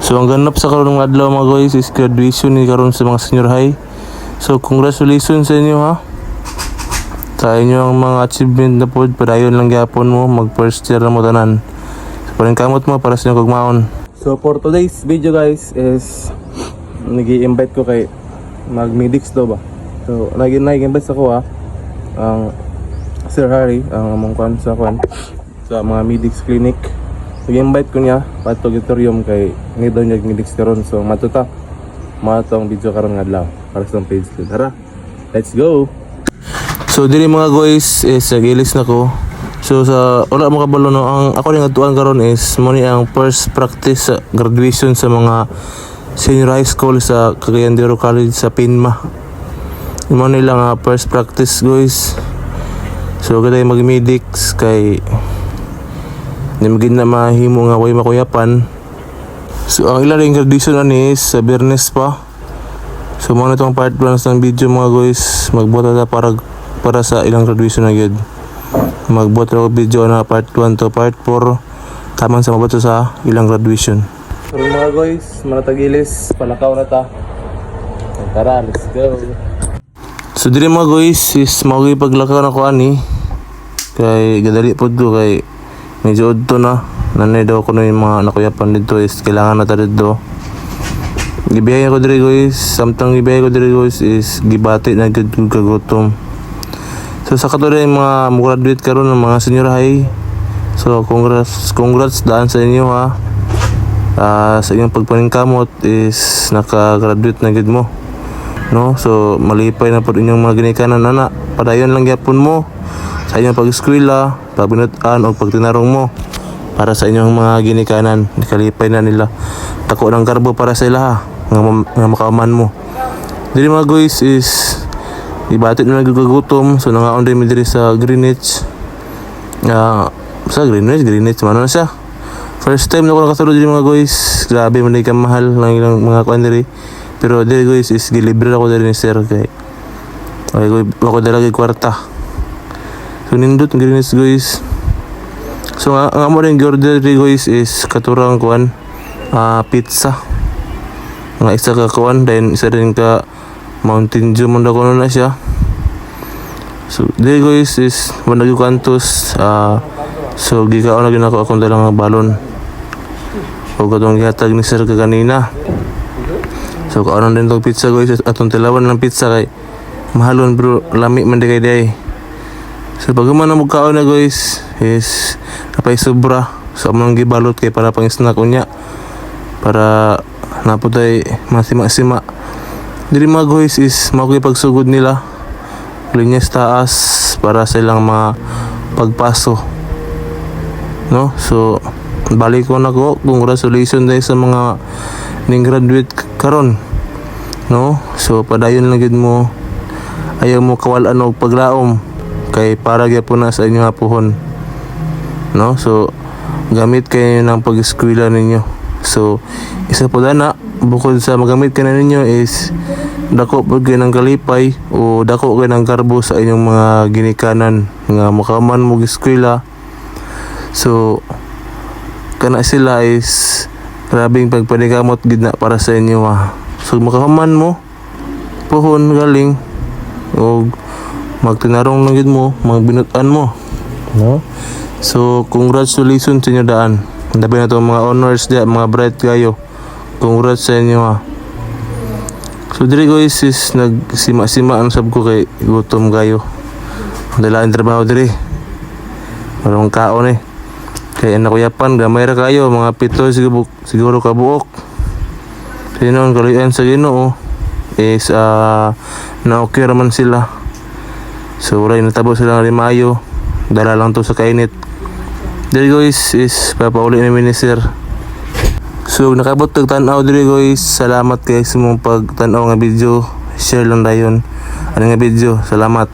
So ang ganap sa karon ng adlaw mga guys is graduation ni karon sa mga senior high. So congratulations sa inyo ha. Sa inyong mga achievement na po, padayon lang gyapon mo, mag first year na mo tanan. So paring kamot mo para sa inyong kugmaon. So for today's video guys is nag-i-invite ko kay mag-medics daw ba. So nag-invite ako ha. Ang Sir Harry, ang among kwan sa mga medics clinic. Nag-invite ko niya patog auditorium kay need daw niya medics karon. So matuta matong video karon nga adlaw para sa page ko. Tara, let's go. So diri mga guys is nagilis na ko. So sa wala mo kabalo no, ang ako ning atuan karon is mo ni ang first practice sa graduation sa mga senior high school sa Cagayan de Oro College sa Pinma. Mo nila nga first practice guys. So kada mag-medics kay nimagin na mahimo nga way makuyapan. So ang ilang graduation ani is sa Bernes pa. So mo na itong part 1 ng video mga guys. Magbuhat ta para sa ilang graduation na gyud. Magbuhat ako video na part 1 to part 4 taman sa mabuto sa ilang graduation. So mga guys, manatagilis, palakaw na ta. Tara, let's go. So diri mga guys is maugi paglakaw na ko ani. Kay gadali pod do kay medyo udto na. Nanay daw ko yung mga nakuyapan dito is kailangan na ta dito. Gibiyahe ko diri guys, samtang gibiyahe ko diri guys is gibati na gud kagutom. So sa katulad yung mga graduate karon ng mga senior high. So congrats daan sa inyo ha. Sa inyong pagpaningkamot is naka-graduate na gid mo. No? So malipay na pod inyong mga ginikanan ana. Padayon lang gyapon mo sa inyong pag-eskwela, pagbinutan o pagtinarong mo para sa inyong mga ginikanan. Kalipay na nila. Tako ng karbo para sa ila ha. Nga makauman mo. Dili mga guys is ibatit na naggugutom. So nangaon din mi diri sa Greenwich. Sa Greenwich mano na siya. First time na ko nakasulod diri mga guys. Grabe man ka mahal ng ilang mga kuan diri. Pero diri guys is gilibre ako diri ni sir kay ako dala kay kwarta. So nindot ng Greenwich guys. So ang amo rin order diri guys is katurang kuan pizza. Nga isa ka kuan then isa rin ka Mountain Dew man daw na siya. So diri guys is managi kantos so gikaon na gyud ako akong dala nga balon. O katong gihatag ni sir kanina. So kaon din tong pizza guys atong tilawan ng pizza kay mahalon bro lami man di kay day. So pagman na mugkaon na guys is kapay sobra. So among gibalot kay para pang snack unya para naputay masima-sima. Diri mga guys is mao kay pagsugod nila. Linyas taas para sa ilang mga pagpaso. No? So balik ko na ko. Congratulations dahil sa mga ning graduate karon. No? So padayon lang gid mo. Ayaw mo kawalan og paglaom kay para gyapon na sa inyo hapuhon. No? So gamit kayo ng pag-eskwela ninyo. So isa po dana bukod sa magamit ka na ninyo is dako pag kayo ng kalipay o dako kayo ng karbo sa inyong mga ginikanan nga makaman mo eskwela. So kana sila is grabing pagpanigamot gid na para sa inyo ha. So makaman mo puhon galing o magtinarong lang gid mo magbinutan mo, no? So congratulations sa inyo daan. Dabi na to mga honors dia, mga bright kayo. Congrats sa inyo ha. So diri guys is nagsima-sima ang sab ko kay gutom kayo. Dala ang trabaho diri. Parang kaon eh. Kaya nakuyapan gamay ra kayo mga 7 siguro kabuok. Sinon kaluyan sa Ginoo is na okay raman sila. So ray natabo sila nga Mayo. Dala lang to sa kainit. Diri guys is papauli ni minister. So nakabot tag tan-aw diri guys. Salamat kay sa mong pagtan-aw nga video. Share lang dayon. Ano nga video? Salamat.